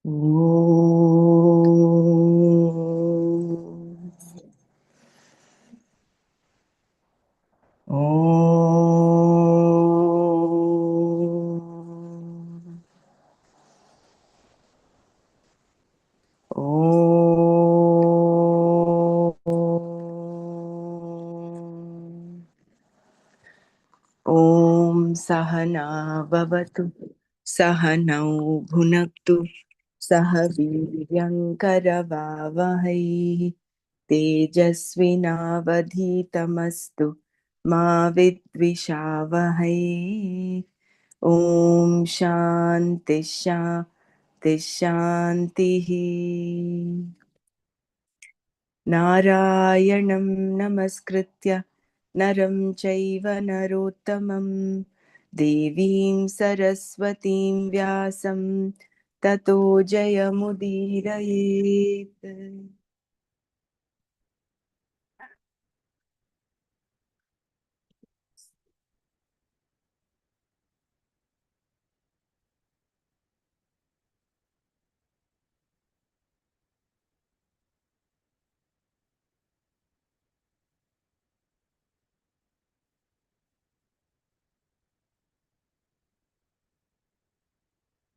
Om. Om. Om. Om Sahana Bhavatu Sahanau Bhunaktu Saha Viryankaravavahai Tejasvinavadhitamastu Ma Vidvishavahai. Om Shanti Shanti Shantihi. Narayanam Namaskritya Naram Chaiva Narottamam Devim Saraswatim Vyasam Tato Jayamudiraye.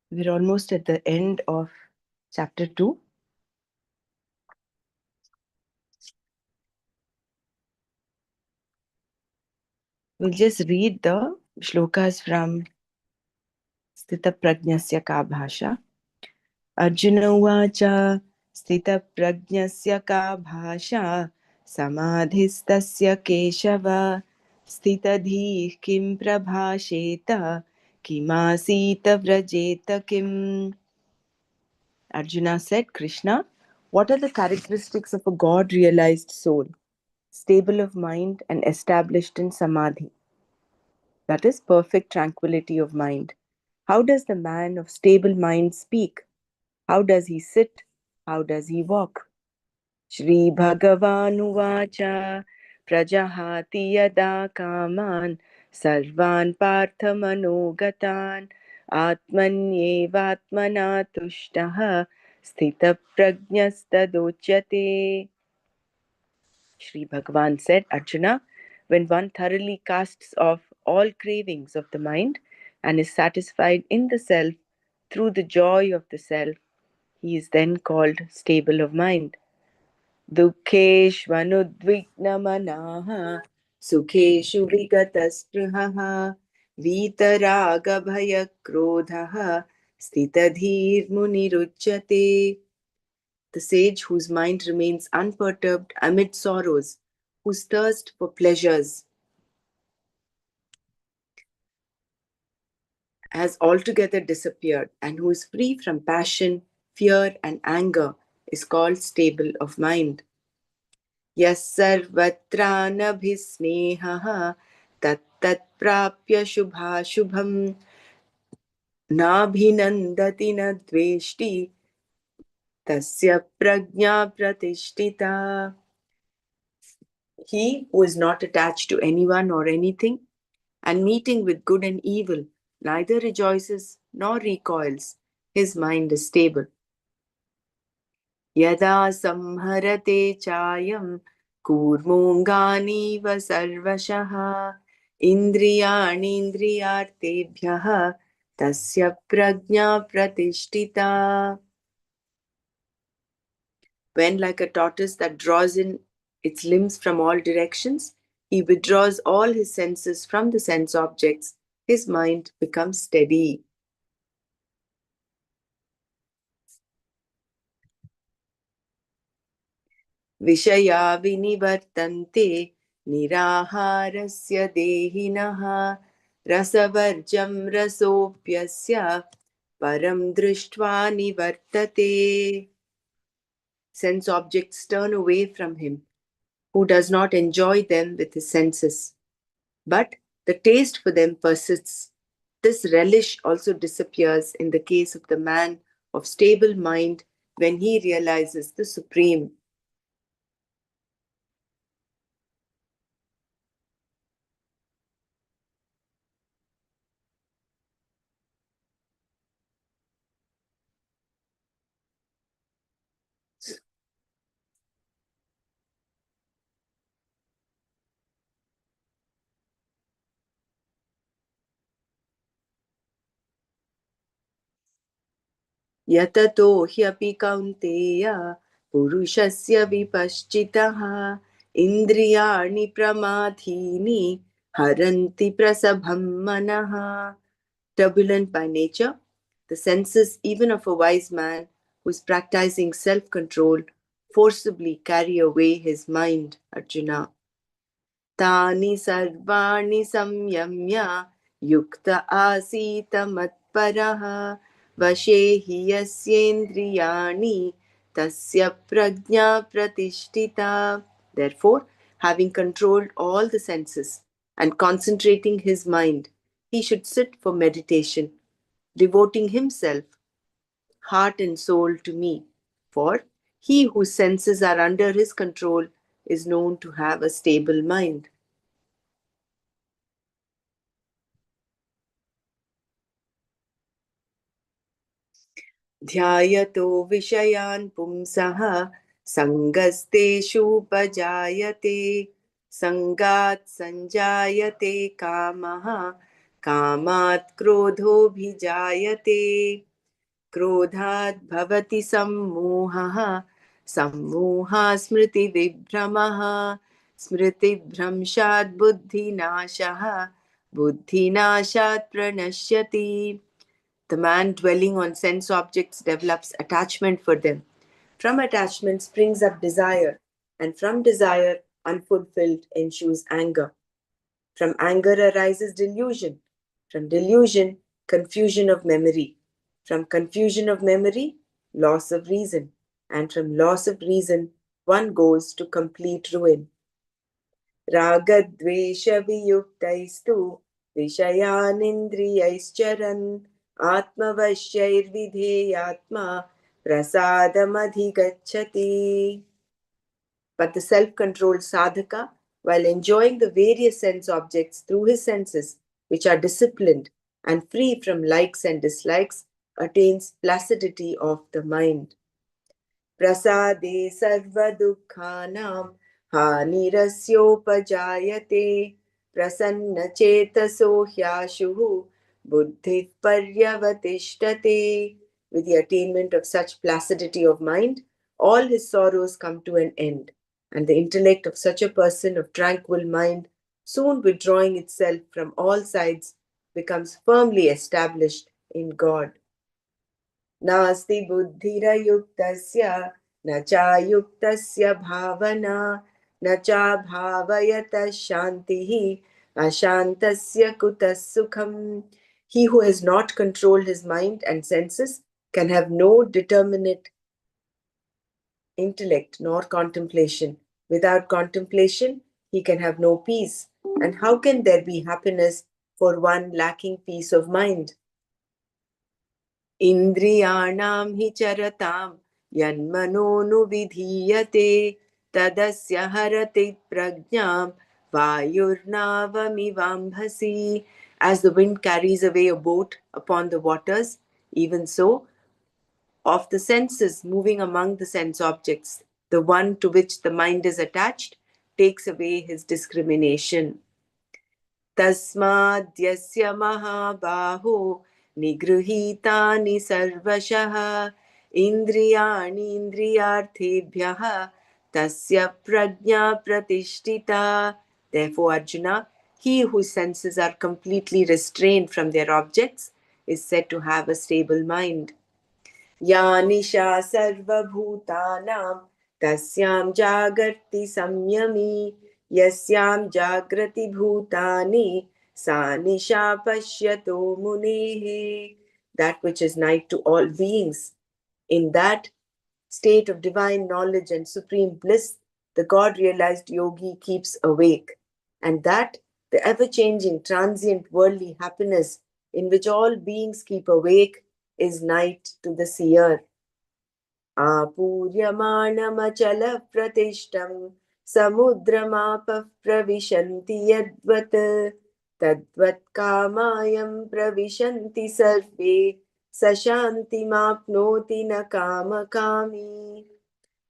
We're almost at the end of chapter 2. We'll just read the shlokas from Sthita Prajnasya Ka Bhasha. Arjuna Uvacha Sthita Prajnasya Ka Bhasha Samadhistasya Keshava Sthita Dhih Kim Prabhasheta Kimasita Vrajeta Kim. Arjuna said, Krishna, what are the characteristics of a God realized soul, stable of mind and established in samadhi? That is perfect tranquility of mind. How does the man of stable mind speak? How does he sit? How does he walk? Shri Bhagavanuvacha Prajahati yada kaman sarvan parthamanogataan atmanyevatmana tushtaha sthita prajnastadocyate. Shri Bhagavan said, Arjuna, when one thoroughly casts off all cravings of the mind and is satisfied in the self through the joy of the self, he is then called stable of mind. Dukkeshvanudvignamanaha sukeshu vigataspruhaha vitaraga stitadhir muniruchyate. The sage whose mind remains unperturbed amid sorrows, whose thirst for pleasures has altogether disappeared, and who is free from passion, fear, and anger, is called stable of mind. Yas sarvatranabhisnehaha tattat prapya shubhashubham nabhinandati na dveshti tasya prajna pratishtita. He who is not attached to anyone or anything, and meeting with good and evil, neither rejoices nor recoils, his mind is stable. Yada samharate chayam kurmunganiva sarvashaha indriyani indriyartebhyaha tasya prajna pratishtita. When, like a tortoise that draws in its limbs from all directions, he withdraws all his senses from the sense objects, his mind becomes steady. Vishaya vinivartante niraharasya dehinaha rasavarjam rasopyasya param drishtva nivartate. Sense objects turn away from him, who does not enjoy them with his senses. But the taste for them persists. This relish also disappears in the case of the man of stable mind when he realizes the Supreme. यततो ह्यपि कौन्तेय पुरुषस्य विपश्चितः इन्द्रियाणि प्रमाथीनि हरन्ति प्रसभं मनः. Turbulent by nature, the senses, even of a wise man who is practicing self-control, forcibly carry away his mind, Arjuna. तानि सर्वाणि संयम्य युक्त आसीत मत्परः वशे हि यस्येन्द्रियाणि तस्य प्रज्ञा प्रतिष्ठिता. Therefore, having controlled all the senses and concentrating his mind, he should sit for meditation, devoting himself, heart and soul to me. For he whose senses are under his control is known to have a stable mind. ध्यायतो विषयान् पुंसः सङ्गस्तेषूपजायते सङ्गात् सञ्जायते कामः कामात् क्रोधोऽभिजायते क्रोधात् भवति सम्मोहः सम्मोहात् स्मृतिविभ्रमः स्मृतिभ्रंशात् बुद्धिनाशः बुद्धिनाशात् प्रणश्यति. The man dwelling on sense objects develops attachment for them. From attachment springs up desire, and from desire, unfulfilled, ensues anger. From anger arises delusion. From delusion, confusion of memory. From confusion of memory, loss of reason. And from loss of reason, one goes to complete ruin. रागद्वेषवियुक्तैस्तु विषयानिन्द्रियैश्चरन् आत्मवश्यैर्विधेयात्मा प्रसादमधिगच्छति. But the self-controlled sadhaka, while enjoying the various sense objects through his senses, which are disciplined and free from likes and dislikes, attains placidity of the mind. प्रसादे सर्वदुःखानां हानिरस्योपजायते प्रसन्नचेतसो ह्याशुः बुद्धिः पर्यवतिष्ठते. With the attainment of such placidity of mind, all his sorrows come to an end, and the intellect of such a person of tranquil mind, soon withdrawing itself from all sides, becomes firmly established in God. नास्ति बुद्धिरयुक्तस्य न चायुक्तस्य भावना न चाभावयतः शान्तिः अशान्तस्य कुतः सुखम्. He who has not controlled his mind and senses can have no determinate intellect nor contemplation. Without contemplation, he can have no peace. And how can there be happiness for one lacking peace of mind? इन्द्रियाणां हि चरतां यन्मनोनुविधीयते तदस्य हरति प्रज्ञां वायुर्नावमिवाम्भसि. As the wind carries away a boat upon the waters, even so, of the senses moving among the sense objects, the one to which the mind is attached takes away his discrimination. तस्माद्यस्य महाबाहो निगृहीतानि सर्वशः इन्द्रियाणीन्द्रियार्थेभ्यः तस्य प्रज्ञा प्रतिष्ठिता. Therefore, Arjuna, he whose senses are completely restrained from their objects is said to have a stable mind. या निशा सर्वभूतानां तस्यां जागर्ति संयमी यस्यां जागृति भूतानि सा निशा पश्यतो मुनेः. That which is night to all beings. In that state of divine knowledge and supreme bliss, the God-realized yogi keeps awake. And that, the ever-changing, transient, worldly happiness in which all beings keep awake, is night to the seer. आपूर्यमाणमचलप्रतिष्ठं समुद्रमापः प्रविशन्ति यद्वत् तद्वत् कामायं प्रविशन्ति सर्वे स शान्तिमाप्नोति न कामकामी.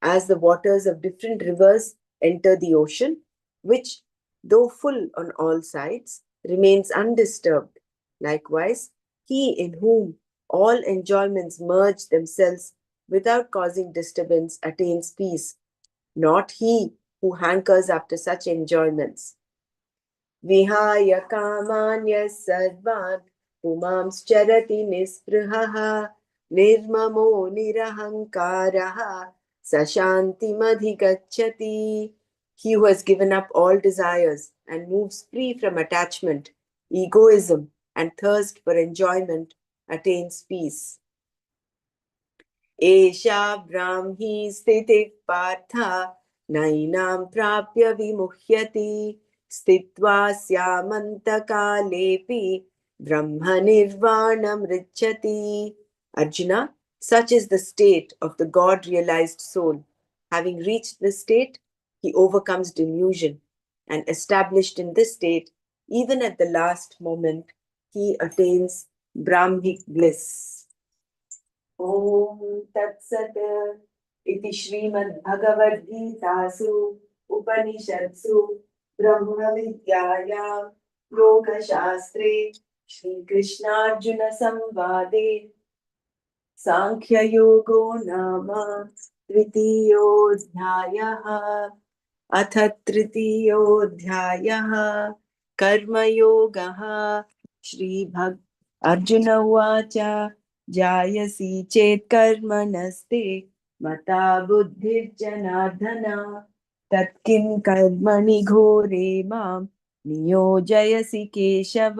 As the waters of different rivers enter the ocean, which, though full on all sides, remains undisturbed, likewise, he in whom all enjoyments merge themselves without causing disturbance attains peace, not he who hankers after such enjoyments. Vihaya kamanya sarvan pumanscharati nispruhaha nirmamo nirahankaraha sashantimadhigacchati. He who has given up all desires and moves free from attachment, egoism, and thirst for enjoyment attains peace. एषा ब्राह्मी स्थितिः पार्थ नैनां प्राप्य विमुह्यति स्थित्वा स्यामन्तकालेऽपि ब्रह्मनिर्वाणमृच्छति. Arjuna, such is the state of the God-realized soul. Having reached this state, he overcomes delusion, and established in this state, even at the last moment, he attains Brahmic bliss. ॐ तत्सत् इति श्रीमद्भगवद्गीतासु उपनिषत्सु ब्रह्मविद्यायां योगशास्त्रे श्रीकृष्णार्जुनसंवादे सांख्ययोगो नाम द्वितीयोऽध्यायः. अथ तृतीयोऽध्यायः कर्मयोगः. अर्जुन उवाच जायसी चेत् कर्मणस्ते मता बुद्धिर्जनार्दन तत्किं कर्मणि घोरे मां नियोजयसि Keshav.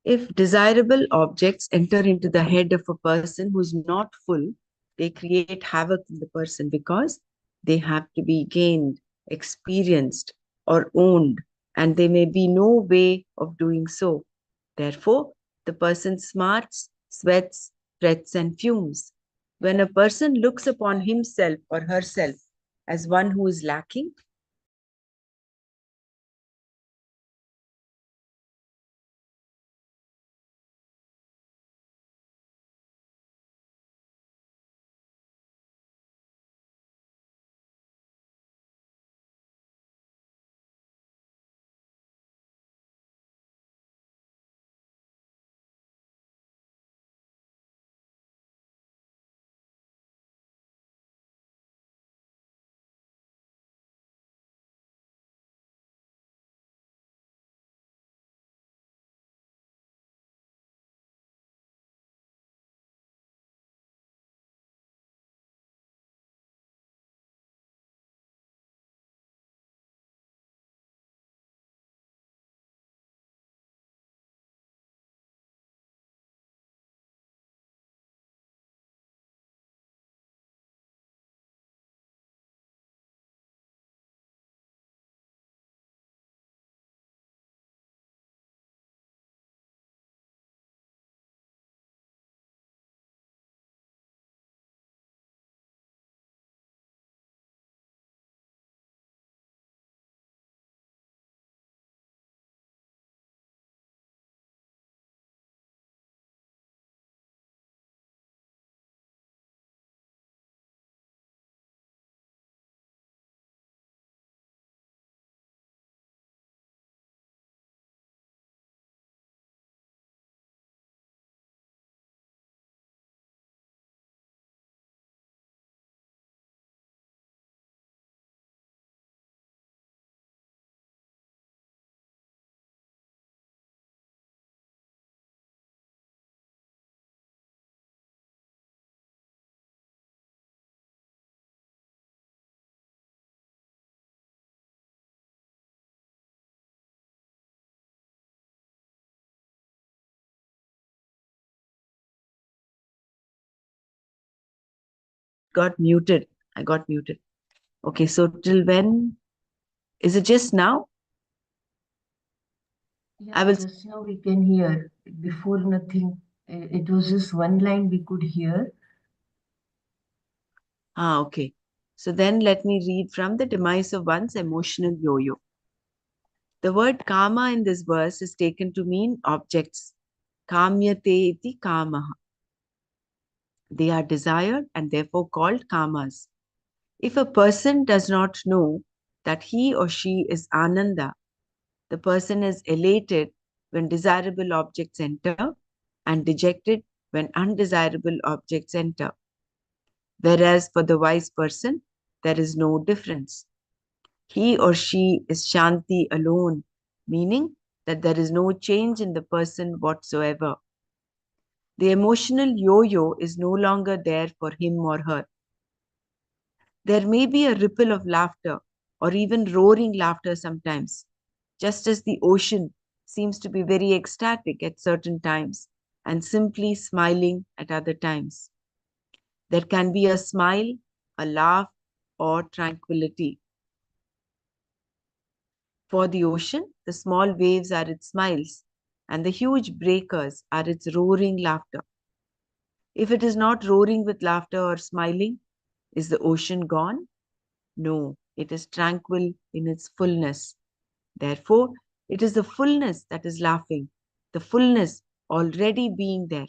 If desirable objects enter into the head of a person who is not full, they create havoc in the person because they have to be gained, experienced, or owned, and there may be no way of doing so. Therefore, the person smarts, sweats, frets, and fumes. When a person looks upon himself or herself as one who is lacking, got muted. I got muted. Okay, so till when? Is it just now? I will. Just now we can hear. Before nothing. It was just one line we could hear. Okay. So then let me read from The Demise of One's Emotional Yo-Yo. The word kama in this verse is taken to mean objects. Kamyate iti kamaha. They are desired and therefore called kamas. If a person does not know that he or she is Ananda, the person is elated when desirable objects enter and dejected when undesirable objects enter. Whereas for the wise person, there is no difference. He or she is Shanti alone, meaning that there is no change in the person whatsoever. The emotional yo-yo is no longer there for him or her. There may be a ripple of laughter or even roaring laughter sometimes, just as the ocean seems to be very ecstatic at certain times and simply smiling at other times. There can be a smile, a laugh, or tranquility. For the ocean, the small waves are its smiles, and the huge breakers are its roaring laughter. If it is not roaring with laughter or smiling, is the ocean gone? No, it is tranquil in its fullness. Therefore, it is the fullness that is laughing, the fullness already being there.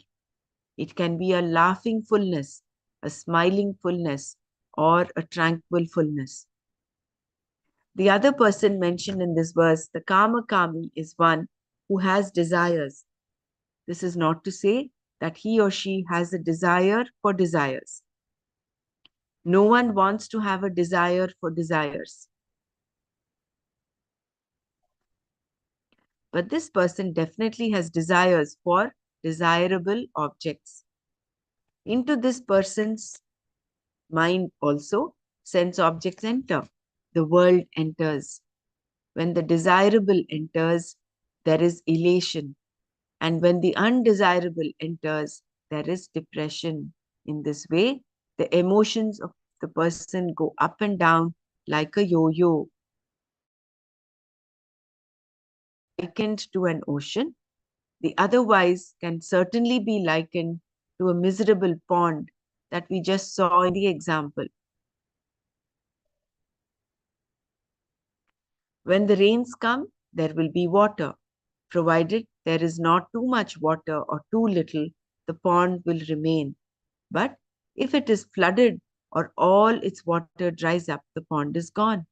It can be a laughing fullness, a smiling fullness, or a tranquil fullness. The other person mentioned in this verse, the Kama Kami, is one who has desires. This is not to say that he or she has a desire for desires. No one wants to have a desire for desires. But this person definitely has desires for desirable objects. Into this person's mind also, sense objects enter. The world enters. When the desirable enters, there is elation. And when the undesirable enters, there is depression. In this way, the emotions of the person go up and down like a yo-yo. Likened to an ocean, the otherwise can certainly be likened to a miserable pond that we just saw in the example. When the rains come, there will be water. Provided there is not too much water or too little, the pond will remain. But if it is flooded or all its water dries up, the pond is gone.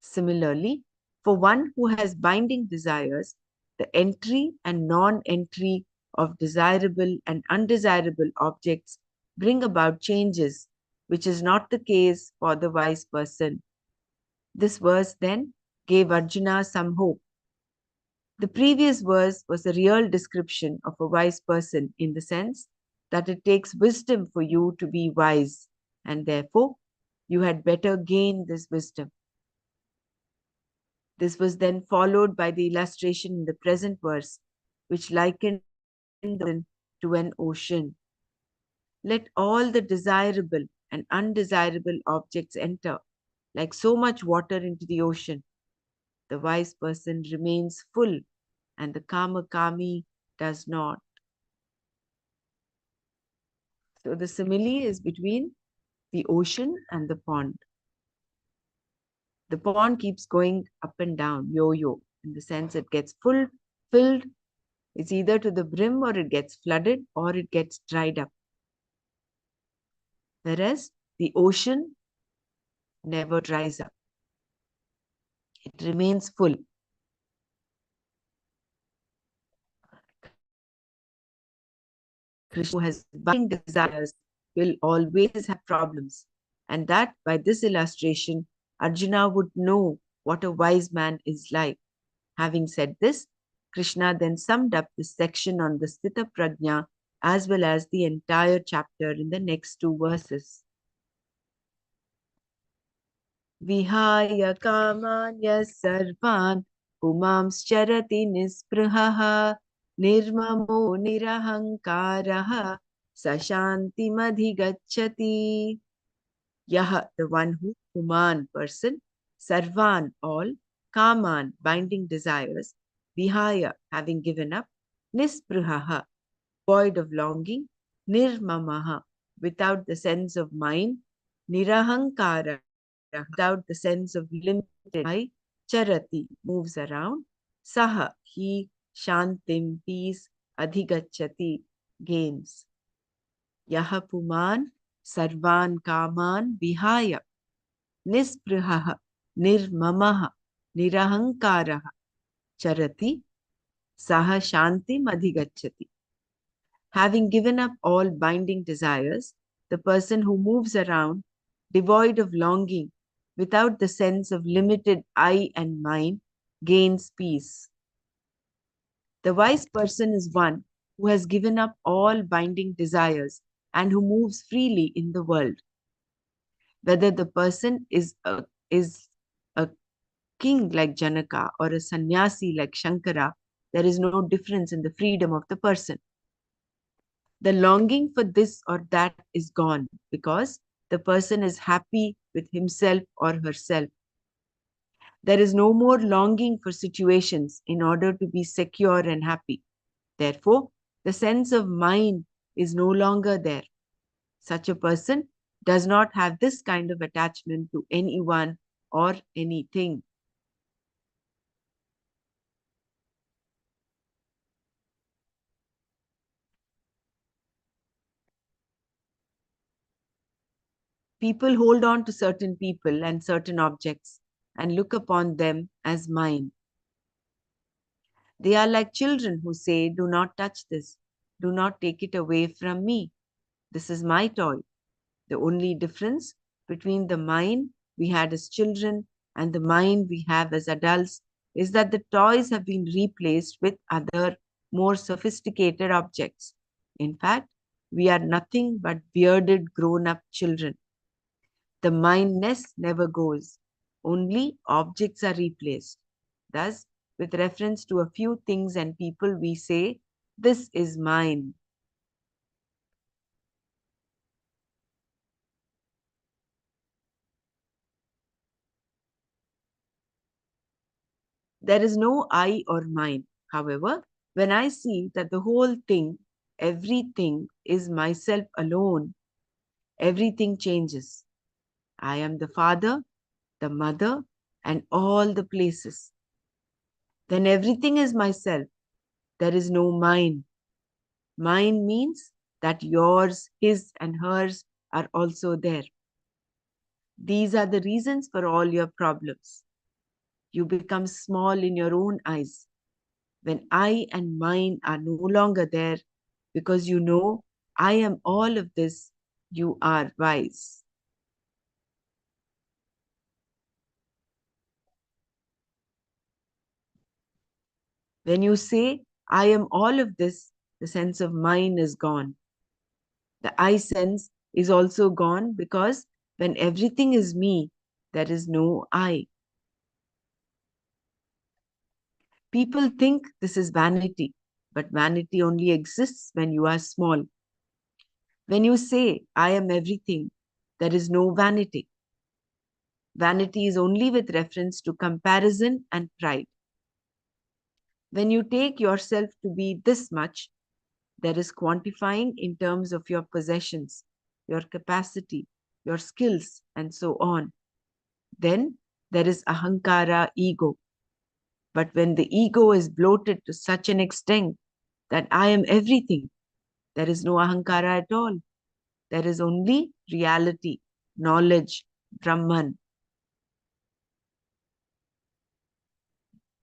Similarly, for one who has binding desires, the entry and non-entry of desirable and undesirable objects bring about changes, which is not the case for the wise person. This verse then gave Arjuna some hope. The previous verse was a real description of a wise person in the sense that it takes wisdom for you to be wise, and therefore you had better gain this wisdom. This was then followed by the illustration in the present verse, which likened the to an ocean. Let all the desirable and undesirable objects enter, like so much water into the ocean. The wise person remains full, and the Kama Kami does not. So the simile is between the ocean and the pond. The pond keeps going up and down, yo-yo, in the sense it gets full, filled. It's either to the brim or it gets flooded or it gets dried up. Whereas the ocean never dries up. It remains full. Krishna, who has burning desires, will always have problems. And that by this illustration, Arjuna would know what a wise man is like. Having said this, Krishna then summed up this section on the Sthita Prajna as well as the entire chapter in the next two verses. Vihaya kamanya sarvan pumaamscharati nisprahaha nirmamo nirahankaraha sashantimadhigacchati. Yaha, the one who, Puman, person, Sarvan, all, Kaman, binding desires, Vihaya, having given up, Nisprihaha, void of longing, Nirmamaha, without the sense of mind, Nirahankara, without the sense of limited I, Charati, moves around, Saha, he, Shantim, peace, Adhigachati, gains. Yaha Puman, Sarvan Kaman, Vihaya, Nisprihaha, Nirmamaha, Nirahankaraha, Charati, Saha Shantim Adhigachati. Having given up all binding desires, the person who moves around, devoid of longing, without the sense of limited I and mine, gains peace. The wise person is one who has given up all binding desires and who moves freely in the world. Whether the person is a king like Janaka or a sannyasi like Shankara, there is no difference in the freedom of the person. The longing for this or that is gone because the person is happy with himself or herself. There is no more longing for situations in order to be secure and happy. Therefore, the sense of mine is no longer there. Such a person does not have this kind of attachment to anyone or anything. People hold on to certain people and certain objects and look upon them as mine. They are like children who say, "Do not touch this. Do not take it away from me. This is my toy." The only difference between the mind we had as children and the mind we have as adults is that the toys have been replaced with other, more sophisticated objects. In fact, we are nothing but bearded grown up children. The mindness never goes, only objects are replaced. Thus, with reference to a few things and people, we say, "This is mine." There is no I or mine. However, when I see that the whole thing, everything is myself alone, everything changes. I am the father, the mother, and all the places. Then everything is myself. There is no mine. Mine means that yours, his, and hers are also there. These are the reasons for all your problems. You become small in your own eyes when I and mine are no longer there because you know I am all of this, you are wise. When you say, "I am all of this," the sense of mine is gone. The I sense is also gone because when everything is me, there is no I. People think this is vanity, but vanity only exists when you are small. When you say, "I am everything," there is no vanity. Vanity is only with reference to comparison and pride. When you take yourself to be this much, there is quantifying in terms of your possessions, your capacity, your skills, and so on. Then there is ahankara, ego. But when the ego is bloated to such an extent that I am everything, there is no ahankara at all. There is only reality, knowledge, Brahman.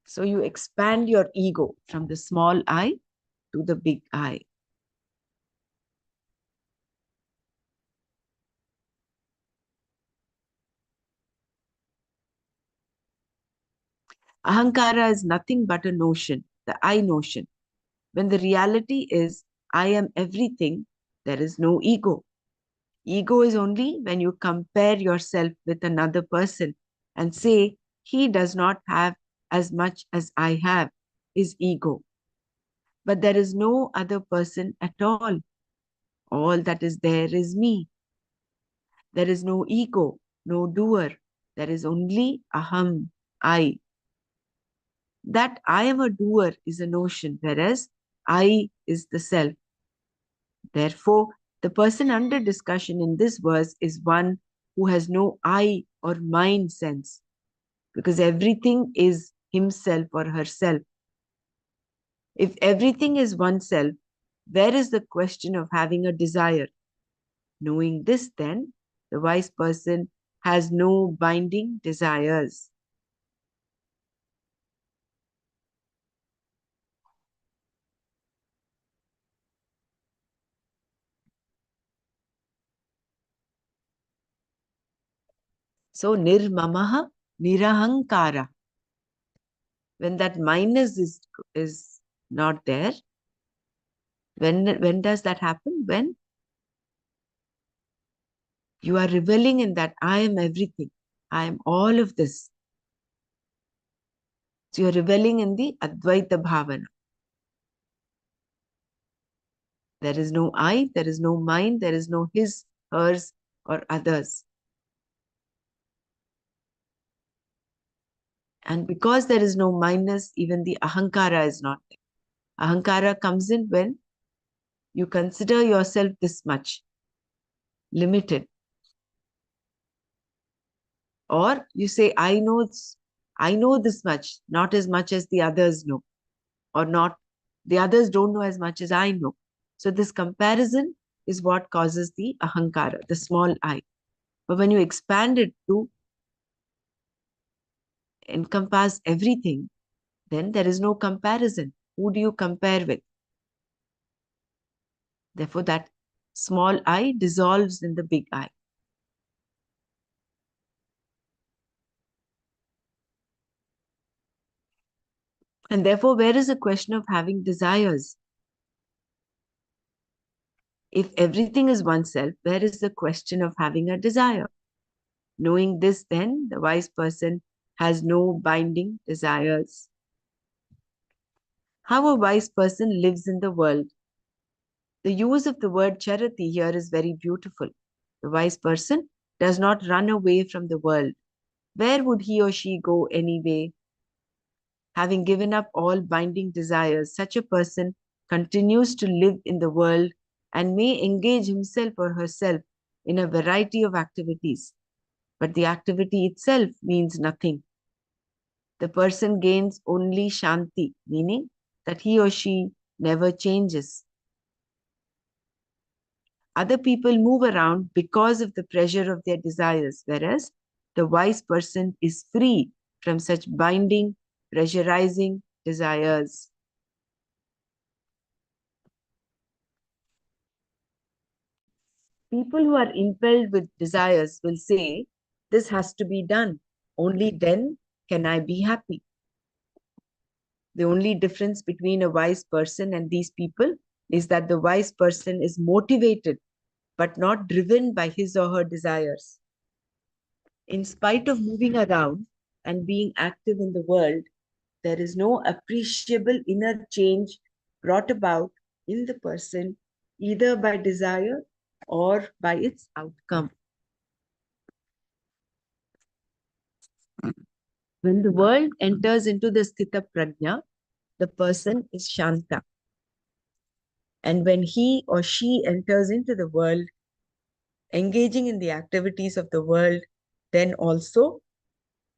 So you expand your ego from the small I to the big I. Ahankara is nothing but a notion, the I notion. When the reality is I am everything, there is no ego. Ego is only when you compare yourself with another person and say, "He does not have as much as I have," is ego. But there is no other person at all. All that is there is me. There is no ego, no doer. There is only aham, I. That I am a doer is a notion, whereas I is the self. Therefore, the person under discussion in this verse is one who has no I or mine sense, because everything is himself or herself. If everything is oneself, where is the question of having a desire? Knowing this, then, the wise person has no binding desires. So, nirmamaha, nirahankara. When that minus is not there, when does that happen? When you are reveling in that I am everything, I am all of this. So, you're reveling in the Advaita Bhavana. There is no I, there is no mine, there is no his, hers, or others. And because there is no minus, even the ahankara is not there. Ahankara comes in when you consider yourself this much, limited. Or you say, I know this much, not as much as the others know, or not, the others don't know as much as I know. So this comparison is what causes the ahankara, the small I. But when you expand it to encompass everything, then there is no comparison. Who do you compare with? Therefore, that small I dissolves in the big I. And therefore, where is the question of having desires? If everything is oneself, where is the question of having a desire? Knowing this, then, the wise person has no binding desires. How a wise person lives in the world. The use of the word charati here is very beautiful. The wise person does not run away from the world. Where would he or she go anyway? Having given up all binding desires, such a person continues to live in the world and may engage himself or herself in a variety of activities. But the activity itself means nothing. The person gains only shanti, meaning that he or she never changes. Other people move around because of the pressure of their desires, whereas the wise person is free from such binding, pressurizing desires. People who are impelled with desires will say, this has to be done. Only then can I be happy. The only difference between a wise person and these people is that the wise person is motivated but not driven by his or her desires. In spite of moving around and being active in the world, there is no appreciable inner change brought about in the person either by desire or by its outcome. When the world enters into the sthita prajna, the person is shanta. And when he or she enters into the world, engaging in the activities of the world, then also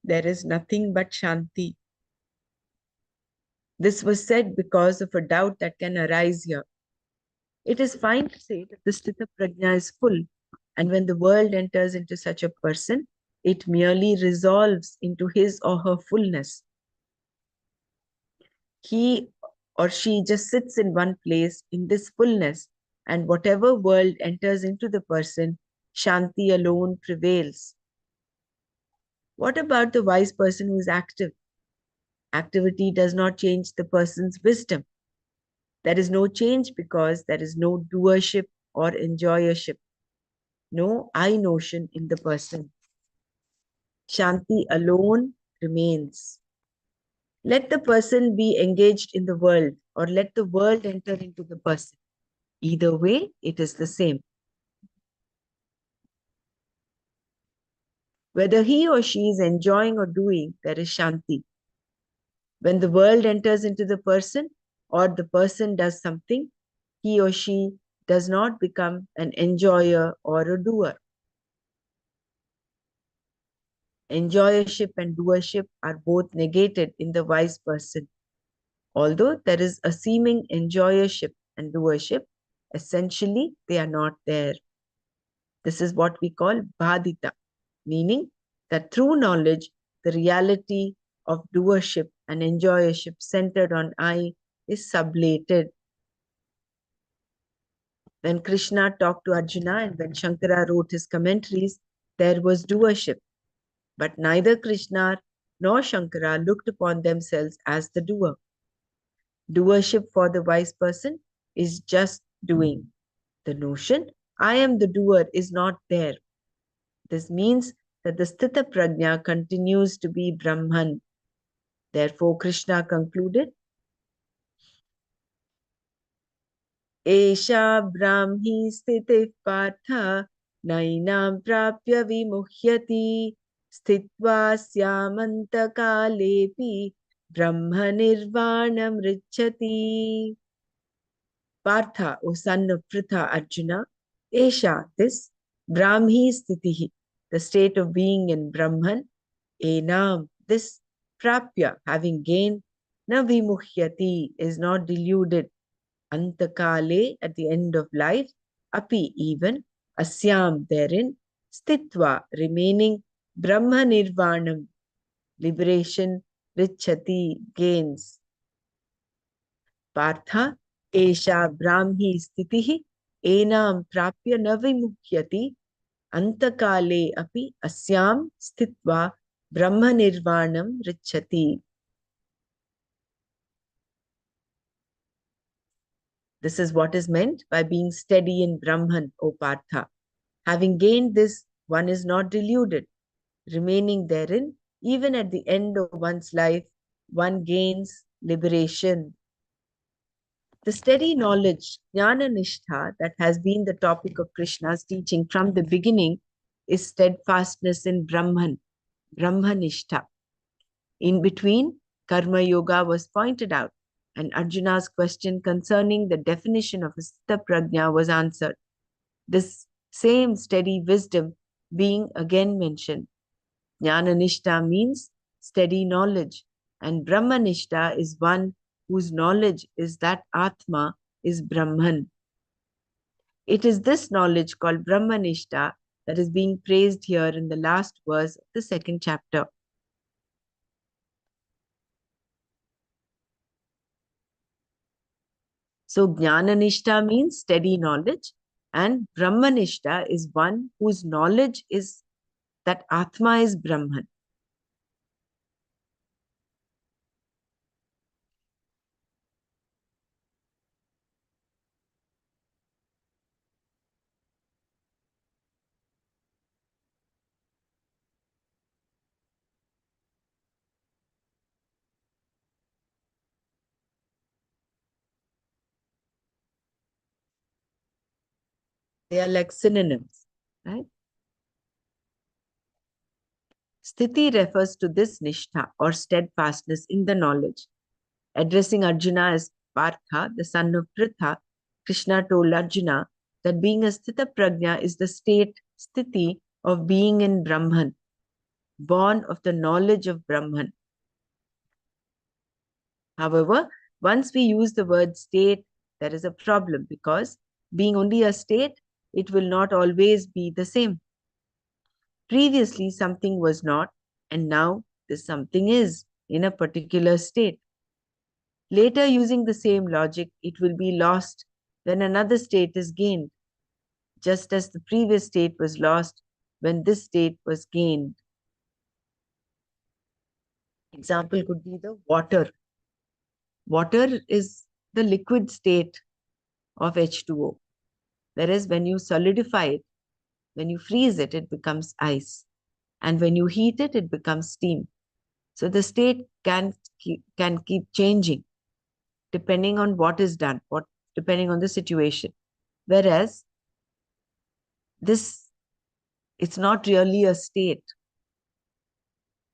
there is nothing but shanti. This was said because of a doubt that can arise here. It is fine to say that the sthita prajna is full, and when the world enters into such a person, it merely resolves into his or her fullness. He or she just sits in one place in this fullness, and whatever world enters into the person, Shanti alone prevails. What about the wise person who is active? Activity does not change the person's wisdom. There is no change because there is no doership or enjoyership, no I notion in the person. Shanti alone remains. Let the person be engaged in the world or let the world enter into the person. Either way, it is the same. Whether he or she is enjoying or doing, there is Shanti. When the world enters into the person or the person does something, he or she does not become an enjoyer or a doer. Enjoyership and doership are both negated in the wise person. Although there is a seeming enjoyership and doership, essentially they are not there. This is what we call bhadita, meaning that through knowledge, the reality of doership and enjoyership centered on I is sublated. When Krishna talked to Arjuna and when Shankara wrote his commentaries, there was doership. But neither Krishna nor Shankara looked upon themselves as the doer. Doership for the wise person is just doing. The notion, I am the doer, is not there. This means that the Sthita Prajna continues to be Brahman. Therefore, Krishna concluded, Esha Brahmi Sthiti Partha Nainam Prapya Vimuhyati Sthitva Syamanta Kalepi Brahma Nirvanam Richati. Partha, O son of Pritha Arjuna, Esha, this, Brahmi Sthitihi, the state of being in Brahman, Enam, this, Prapya, having gained, na vimuhyati, is not deluded, Antakale, at the end of life, Api, even, Asyam, therein, Stitva, remaining, Brahma Nirvanam, liberation, Richati, gains. Partha, Esha Brahmi Stitihi, Enam Prapya Navimukhyati, Antakale api Asyam Stitva Brahma Nirvanam Richati. This is what is meant by being steady in Brahman, O Partha. Having gained this, one is not deluded. Remaining therein, even at the end of one's life, one gains liberation. The steady knowledge, jnana nishtha, that has been the topic of Krishna's teaching from the beginning is steadfastness in Brahman, Brahmanishtha. In between, Karma Yoga was pointed out, and Arjuna's question concerning the definition of Sthita Prajna was answered. This same steady wisdom being again mentioned. Jnana Nishtha means steady knowledge, and Brahmanishta is one whose knowledge is that Atma is Brahman. It is this knowledge called Brahmanishta that is being praised here in the last verse of the second chapter. So Jnananishta means steady knowledge, and Brahmanishta is one whose knowledge is that Atma is Brahman. They are like synonyms, right? Sthiti refers to this nishtha or steadfastness in the knowledge. Addressing Arjuna as Partha, the son of Pritha, Krishna told Arjuna that being a Sthita Prajna is the state, sthiti, of being in Brahman, born of the knowledge of Brahman. However, once we use the word state, there is a problem because being only a state, it will not always be the same. Previously, something was not, and now this something is in a particular state. Later, using the same logic, it will be lost when another state is gained, just as the previous state was lost when this state was gained. Example could be the water. Water is the liquid state of H2O. Whereas when you solidify it, when you freeze it, it becomes ice. And when you heat it, it becomes steam. So the state can keep changing depending on what is done, depending on the situation. Whereas this, it's not really a state.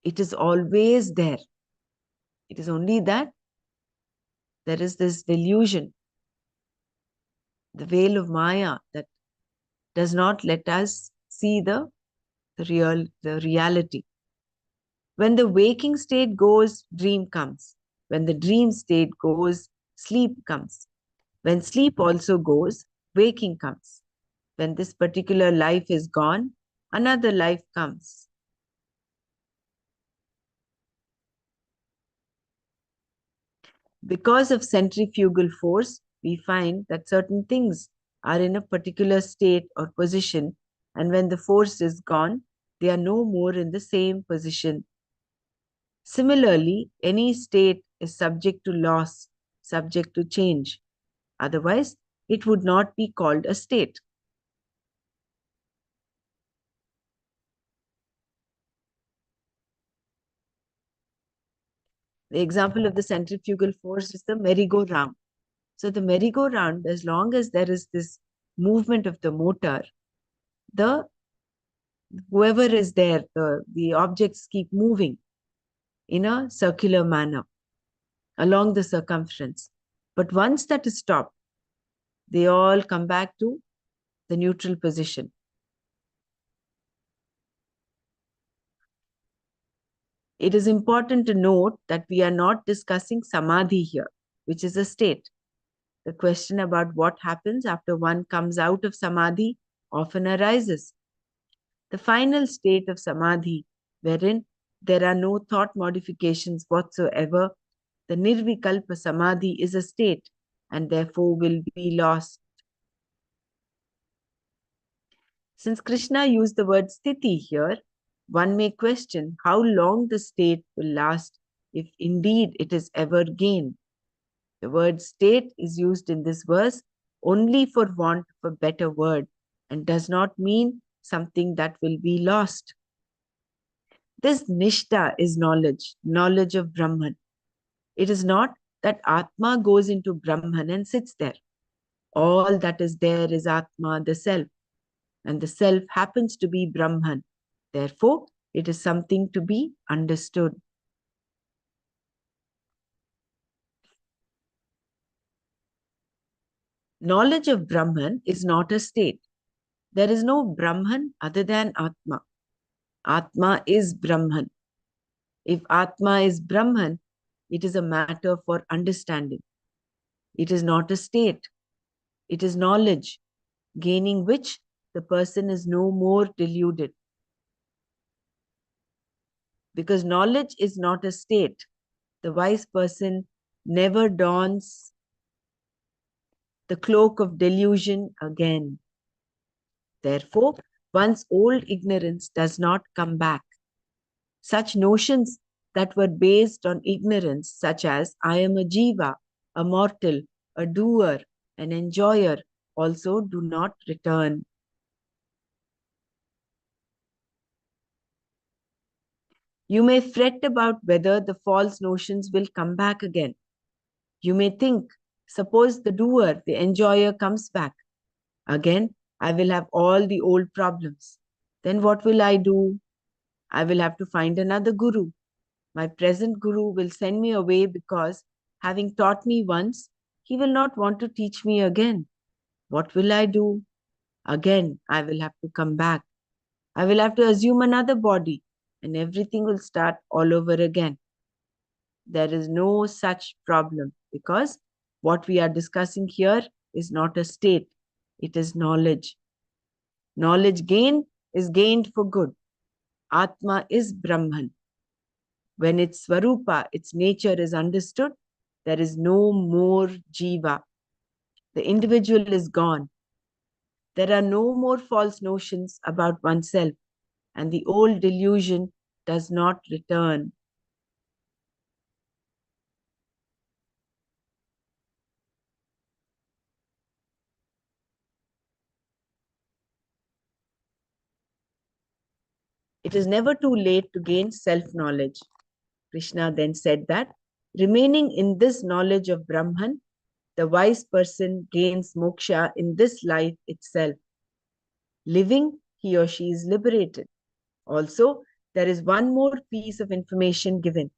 It is always there. It is only that there is this delusion, the veil of Maya, that does not let us see the reality. When the waking state goes, dream comes. When the dream state goes, sleep comes. When sleep also goes, waking comes. When this particular life is gone, another life comes. Because of centrifugal force, we find that certain things are in a particular state or position, and when the force is gone, they are no more in the same position. Similarly, any state is subject to loss, subject to change. Otherwise, it would not be called a state. The example of the centrifugal force is the merry-go-round. So the merry-go-round, as long as there is this movement of the motor, the whoever is there, the objects keep moving in a circular manner along the circumference. But once that is stopped, they all come back to the neutral position. It is important to note that we are not discussing samadhi here, which is a state. The question about what happens after one comes out of samadhi often arises. The final state of samadhi, wherein there are no thought modifications whatsoever, the nirvikalpa samadhi, is a state and therefore will be lost. Since Krishna used the word sthiti here, one may question how long the state will last if indeed it is ever gained. The word state is used in this verse only for want of a better word and does not mean something that will be lost. This nishta is knowledge, knowledge of Brahman. It is not that Atma goes into Brahman and sits there. All that is there is Atma, the self, and the self happens to be Brahman. Therefore, it is something to be understood. Knowledge of Brahman is not a state. There is no Brahman other than Atma. Atma is Brahman. If Atma is Brahman, it is a matter for understanding. It is not a state. It is knowledge, gaining which the person is no more deluded. Because knowledge is not a state, the wise person never dons the cloak of delusion again. Therefore, one's old ignorance does not come back. Such notions that were based on ignorance, such as I am a jiva, a mortal, a doer, an enjoyer, also do not return. You may fret about whether the false notions will come back again. You may think, suppose the doer, the enjoyer comes back. Again, I will have all the old problems. Then what will I do? I will have to find another guru. My present guru will send me away because, having taught me once, he will not want to teach me again. What will I do? Again, I will have to come back. I will have to assume another body, and everything will start all over again. There is no such problem because what we are discussing here is not a state, it is knowledge. Knowledge gained is gained for good. Atma is Brahman. When its Swarupa, its nature is understood, there is no more Jiva. The individual is gone. There are no more false notions about oneself, and the old delusion does not return. It is never too late to gain self-knowledge. Krishna then said that, remaining in this knowledge of Brahman, the wise person gains moksha in this life itself. Living, he or she is liberated. Also, there is one more piece of information given.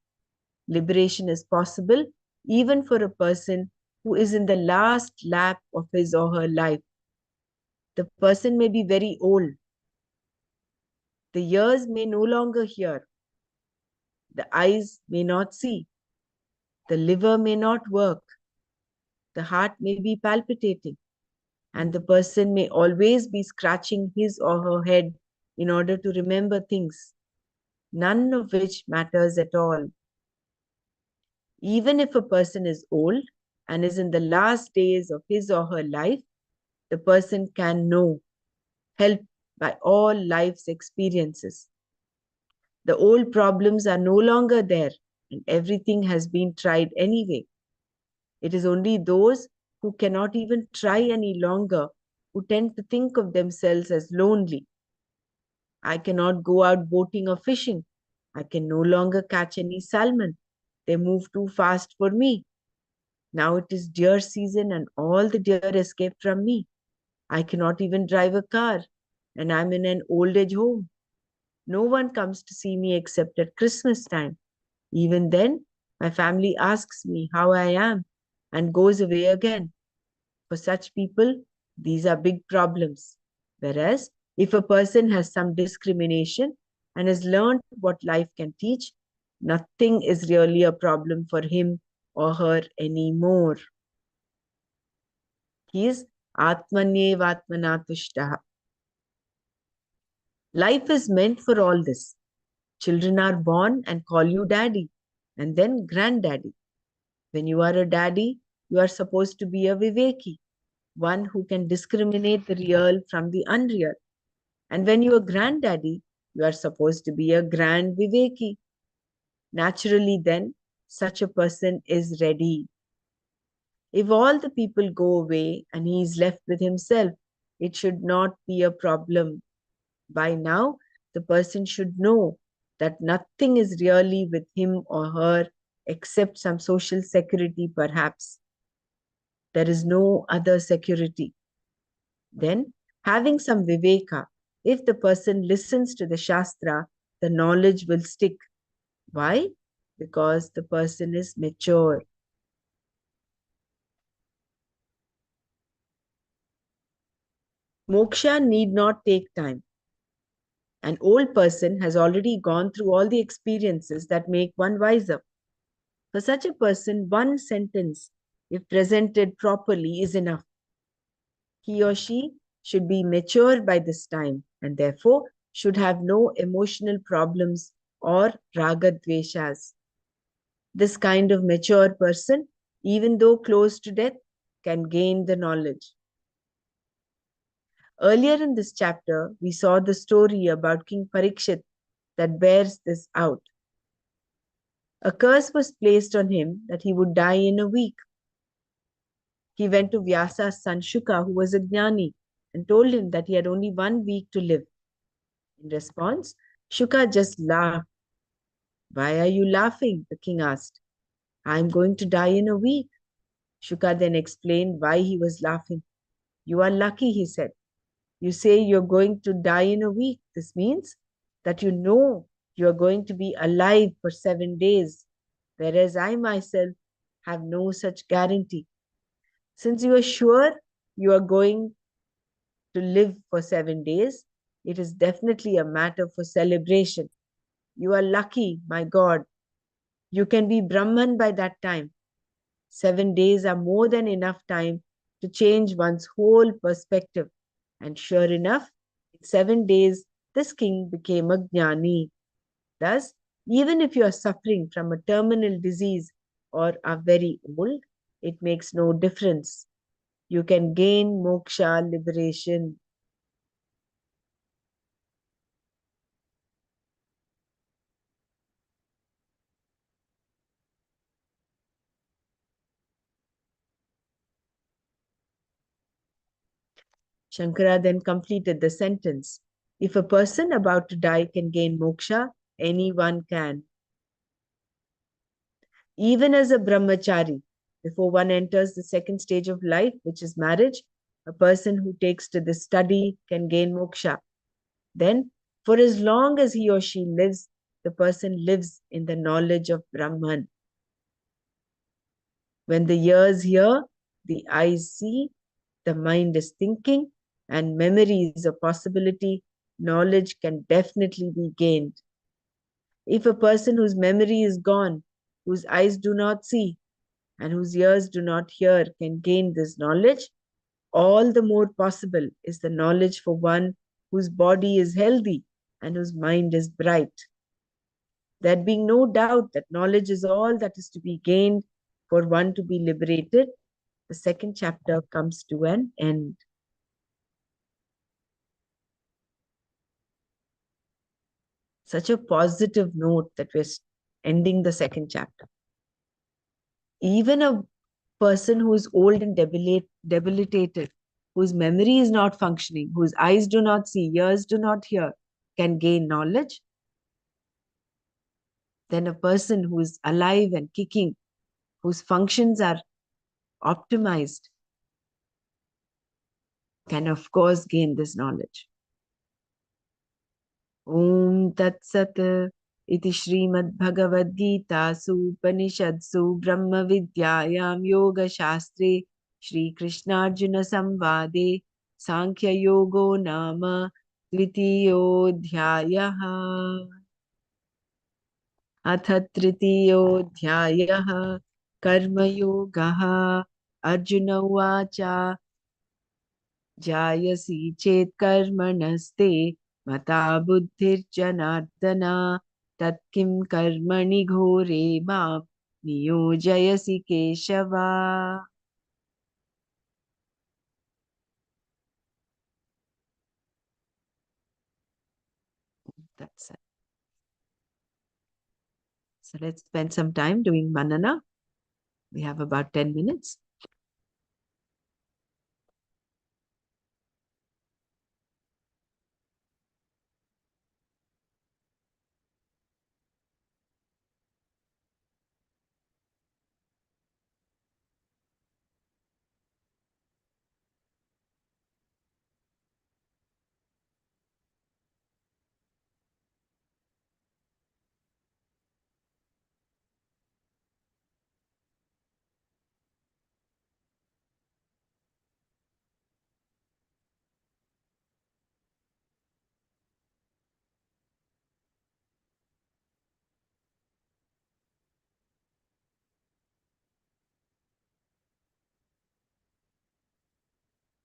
Liberation is possible even for a person who is in the last lap of his or her life. The person may be very old. The ears may no longer hear. The eyes may not see. The liver may not work. The heart may be palpitating. And the person may always be scratching his or her head in order to remember things, none of which matters at all. Even if a person is old and is in the last days of his or her life, the person can know, helped by all life's experiences. The old problems are no longer there, and everything has been tried anyway. It is only those who cannot even try any longer who tend to think of themselves as lonely. I cannot go out boating or fishing. I can no longer catch any salmon. They move too fast for me. Now it is deer season and all the deer escape from me. I cannot even drive a car, and I'm in an old age home. No one comes to see me except at Christmas time. Even then, my family asks me how I am and goes away again. For such people, these are big problems. Whereas, if a person has some discrimination and has learned what life can teach, nothing is really a problem for him or her anymore. He is Atmanyevatmana Tushtaha. Life is meant for all this. Children are born and call you daddy and then granddaddy. When you are a daddy, you are supposed to be a Viveki, one who can discriminate the real from the unreal. And when you are granddaddy, you are supposed to be a grand Viveki. Naturally, then, such a person is ready. If all the people go away and he is left with himself, it should not be a problem. By now, the person should know that nothing is really with him or her except some social security, perhaps. There is no other security. Then, having some viveka, if the person listens to the Shastra, the knowledge will stick. Why? Because the person is mature. Moksha need not take time. An old person has already gone through all the experiences that make one wiser. For such a person, one sentence, if presented properly, is enough. He or she should be mature by this time and therefore should have no emotional problems or raga dveshas. This kind of mature person, even though close to death, can gain the knowledge. Earlier in this chapter, we saw the story about King Parikshit that bears this out. A curse was placed on him that he would die in a week. He went to Vyasa's son Shuka, who was a jnani, and told him that he had only 1 week to live. In response, Shuka just laughed. Why are you laughing? The king asked. I am going to die in a week. Shuka then explained why he was laughing. You are lucky, he said. You say you're going to die in a week. This means that you know you're going to be alive for 7 days, whereas I myself have no such guarantee. Since you are sure you are going to live for 7 days, it is definitely a matter for celebration. You are lucky, my God. You can be Brahman by that time. 7 days are more than enough time to change one's whole perspective. And sure enough, in 7 days, this king became a jnani. Thus, even if you are suffering from a terminal disease or are very old, it makes no difference. You can gain moksha, liberation. Shankara then completed the sentence. If a person about to die can gain moksha, anyone can. Even as a brahmachari, before one enters the second stage of life, which is marriage, a person who takes to this study can gain moksha. Then, for as long as he or she lives, the person lives in the knowledge of Brahman. When the ears hear, the eyes see, the mind is thinking, and memory is a possibility, knowledge can definitely be gained. If a person whose memory is gone, whose eyes do not see, and whose ears do not hear can gain this knowledge, all the more possible is the knowledge for one whose body is healthy and whose mind is bright. There being no doubt that knowledge is all that is to be gained for one to be liberated, the second chapter comes to an end. Such a positive note that we're ending the second chapter. Even a person who is old and debilitated, whose memory is not functioning, whose eyes do not see, ears do not hear, can gain knowledge. Then a person who is alive and kicking, whose functions are optimized, can of course gain this knowledge. Om Tat Sat iti Srimad Bhagavad Gita Upanishadsu Brahma Vidyayam Yoga Shastre Shri Krishnarjuna Samvade Sankhya Yogo Nama Dvitiyodhyayaha Atha Tritiyodhyayaha Karma Yogaha Arjuna Uvacha Jayasi Chet Karmanasте Mata Buddhir Janardana Tatkim Karmani Ghore Mam Niyojayasi Keshava. That's it. So let's spend some time doing Manana. We have about 10 minutes.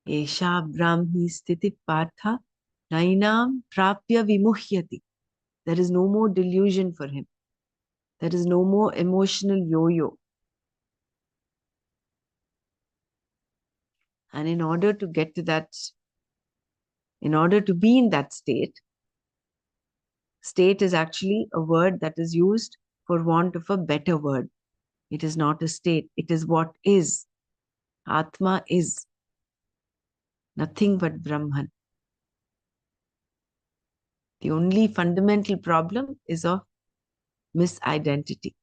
Esha Brahmi Sthiti Partha Nainam Prapya Vimuhyati. There is no more delusion for him. There is no more emotional yo-yo. And in order to get to that, in order to be in that state, state is actually a word that is used for want of a better word. It is not a state. It is what is. Atma is nothing but Brahman. The only fundamental problem is of misidentity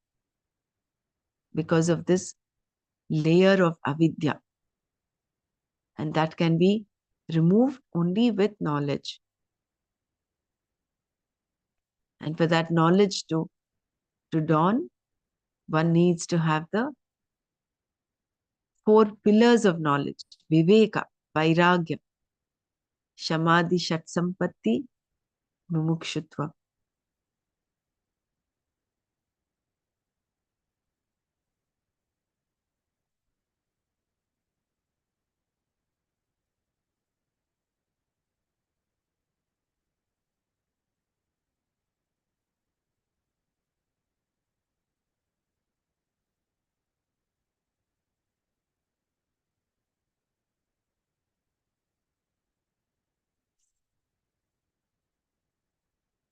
because of this layer of avidya. And that can be removed only with knowledge. And for that knowledge to dawn, one needs to have the 4 pillars of knowledge: Viveka, Vairagya, Shamadhi, Shat Sampatti, Mumukshutva.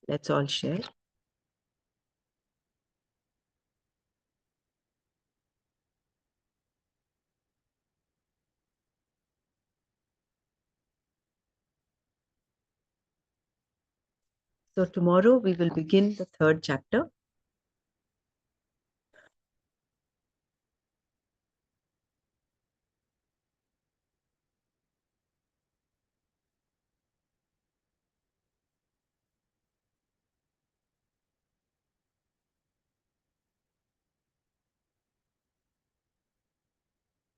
Let's all share. So tomorrow we will begin the 3rd chapter.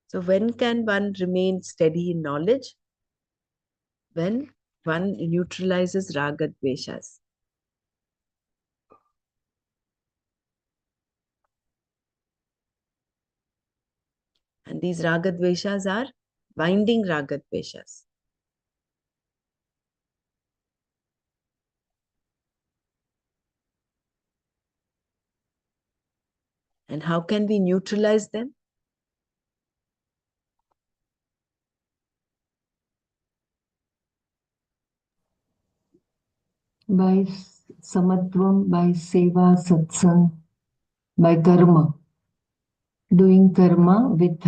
So when can one remain steady in knowledge? When one neutralizes raga dveshas. And these raga dveshas are binding raga dveshas. And how can we neutralize them? By samatvam, by seva, satsang, by karma. Doing karma with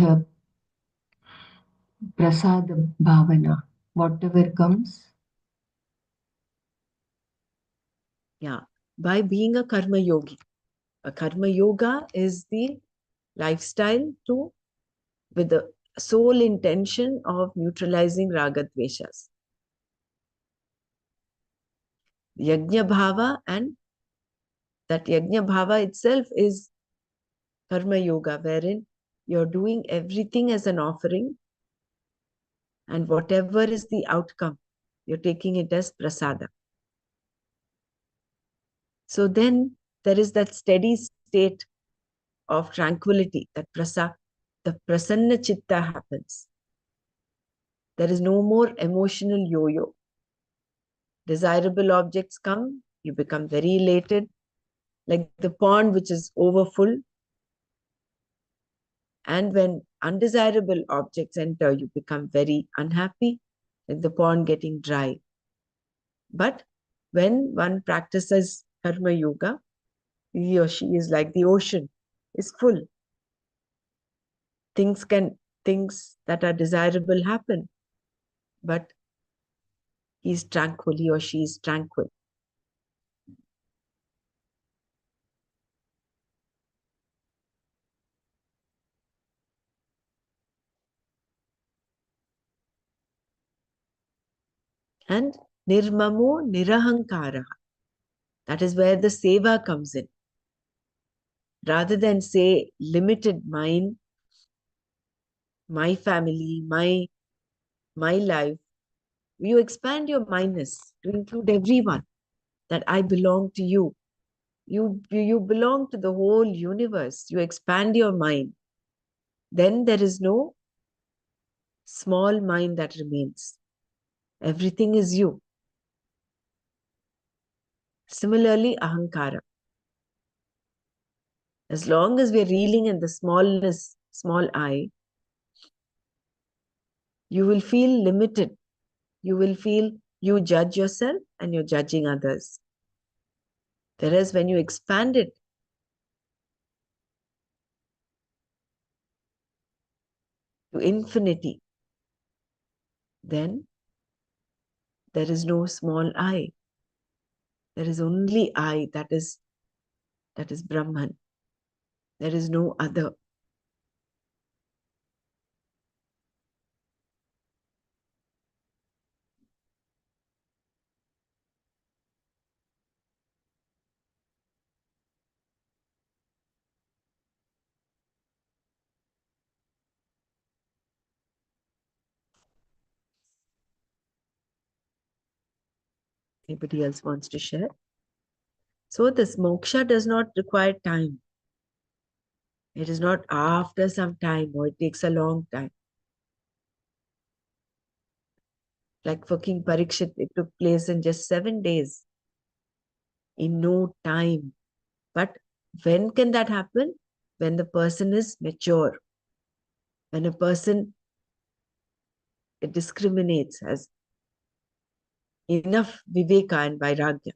prasad bhavana. Whatever comes. Yeah, by being a karma yogi. A karma yoga is the lifestyle to with the sole intention of neutralizing raga dveshas. Yajna bhava, and that yajna bhava itself is karma yoga, wherein you're doing everything as an offering, and whatever is the outcome, you're taking it as prasada. So then there is that steady state of tranquility, that the prasanna chitta happens. There is no more emotional yo-yo. Desirable objects come, you become very elated, like the pond which is overfull. And when undesirable objects enter, you become very unhappy, like the pond getting dry. But when one practices karma yoga, he or she is like the ocean, is full. Things that are desirable happen, but he's tranquil, he or she is tranquil. And nirmamo nirahankara. That is where the seva comes in. Rather than say limited mine, my family, my life, you expand your mindness to include everyone, that I belong to you. You belong to the whole universe. You expand your mind. Then there is no small mind that remains. Everything is you. Similarly, ahankara. As long as we're reeling in the smallness, small I, you will feel limited. You will feel you judge yourself and you're judging others. Whereas when you expand it to infinity, then there is no small I. There is only I, that is Brahman. There is no other. Anybody else wants to share? So this moksha does not require time. It is not after some time, or it takes a long time. Like for King Parikshit, it took place in just 7 days, in no time. But when can that happen? When the person is mature. When a person discriminates, has enough viveka and vairagya,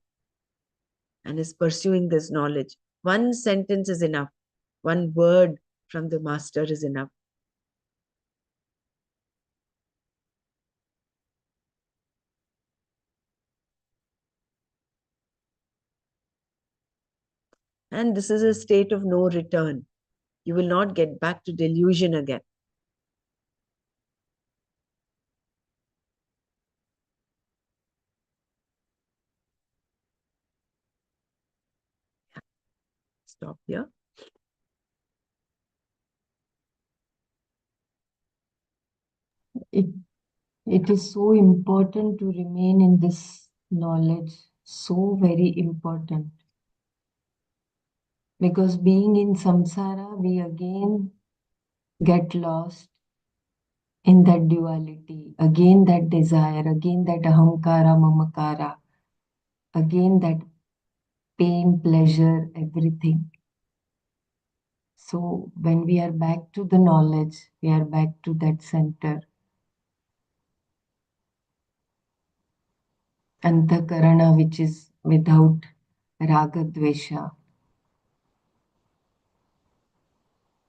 and is pursuing this knowledge. One sentence is enough. One word from the master is enough. And this is a state of no return. You will not get back to delusion again. Stop here. it is so important to remain in this knowledge, so very important. Because being in samsara, we again get lost in that duality, again that desire, again that ahamkara, mamakara, again that pain, pleasure, everything. So when we are back to the knowledge, we are back to that center. Antakarana, which is without raga dvesha.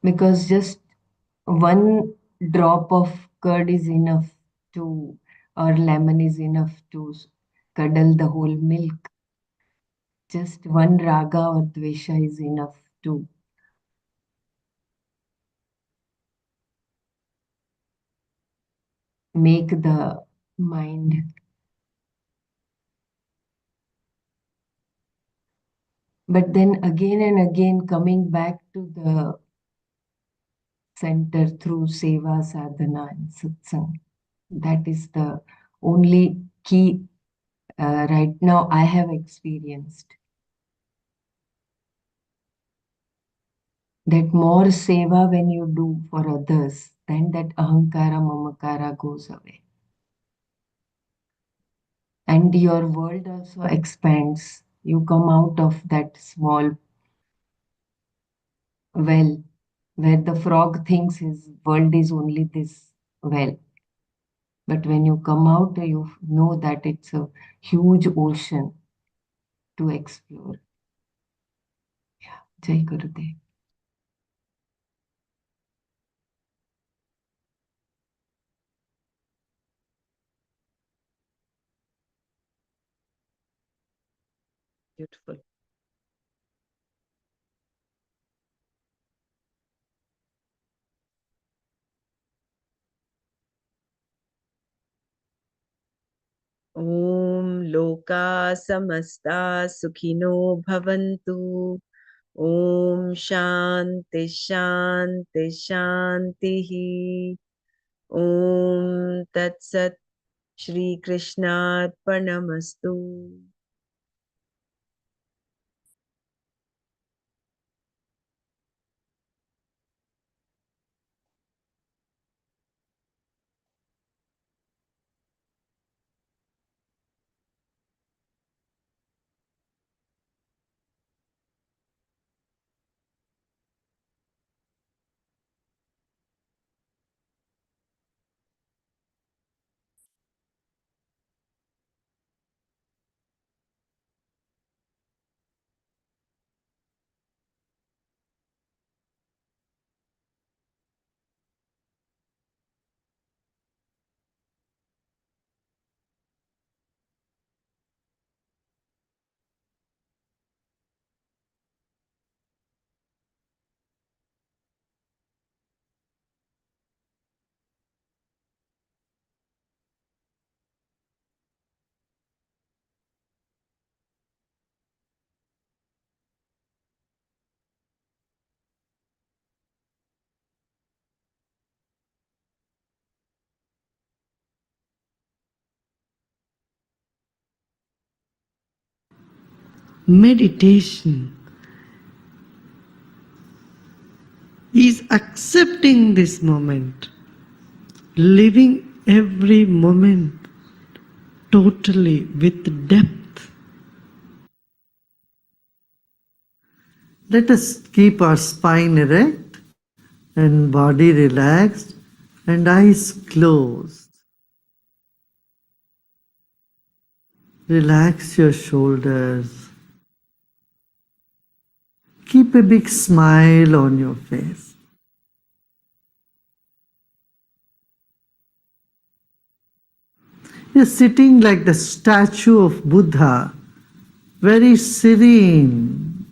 Because just one drop of curd is enough to, or lemon is enough to curdle the whole milk. Just one raga or dvesha is enough to make the mind. But then again and again coming back to the center through seva, sadhana, and satsang. That is the only key right now I have experienced. That more seva when you do for others, then that ahankara, mamakara goes away. And your world also expands. You come out of that small well where the frog thinks his world is only this well. But when you come out, you know that it's a huge ocean to explore. Yeah, Jai Gurudev. Beautiful. Om Loka Samasta Sukhino Bhavantu. Om Shanti Shanti Shanti. Om Tat Sat. Shri Krishnarpanamastu. Meditation is accepting this moment, living every moment totally with depth. Let us keep our spine erect and body relaxed and eyes closed. Relax your shoulders. Keep a big smile on your face. You're sitting like the statue of Buddha, very serene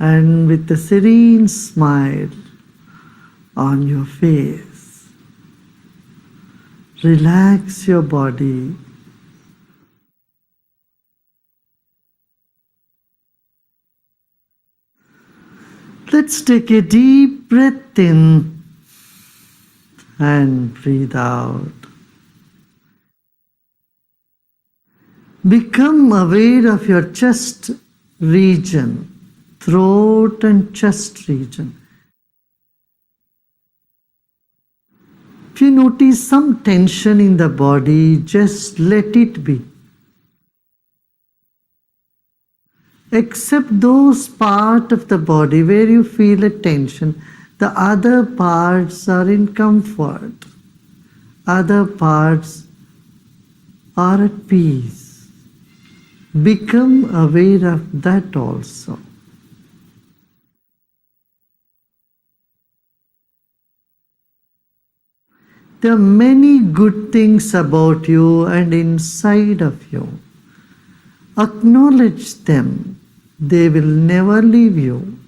and with a serene smile on your face. Relax your body. Let's take a deep breath in and breathe out. Become aware of your chest region, throat and chest region. If you notice some tension in the body, just let it be. Except those parts of the body where you feel a tension, the other parts are in comfort. Other parts are at peace. Become aware of that also. There are many good things about you and inside of you. Acknowledge them. They will never leave you.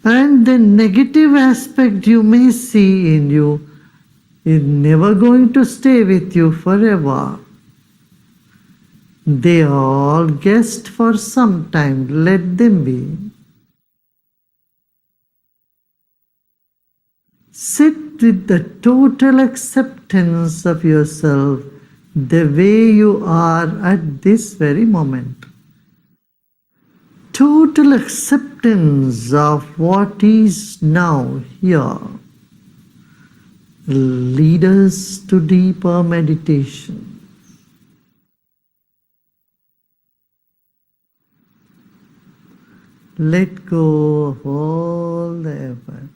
And the negative aspect you may see in you is never going to stay with you forever. They are all guests for some time. Let them be. Sit with the total acceptance of yourself the way you are at this very moment. Total acceptance of what is now here lead us to deeper meditation. Let go of all the efforts.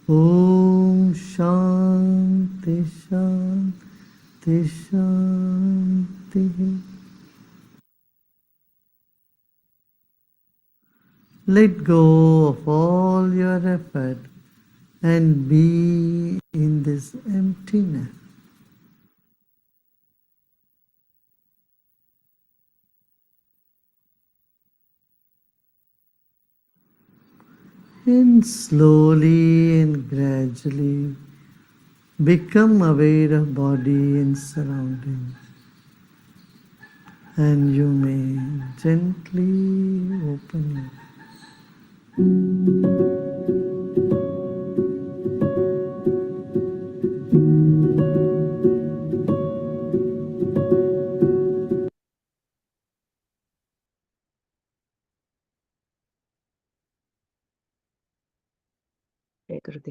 Om Shanti Shanti Shanti. Let go of all your effort and be in this emptiness. And slowly and gradually become aware of body and surroundings. And you may gently open your eyes.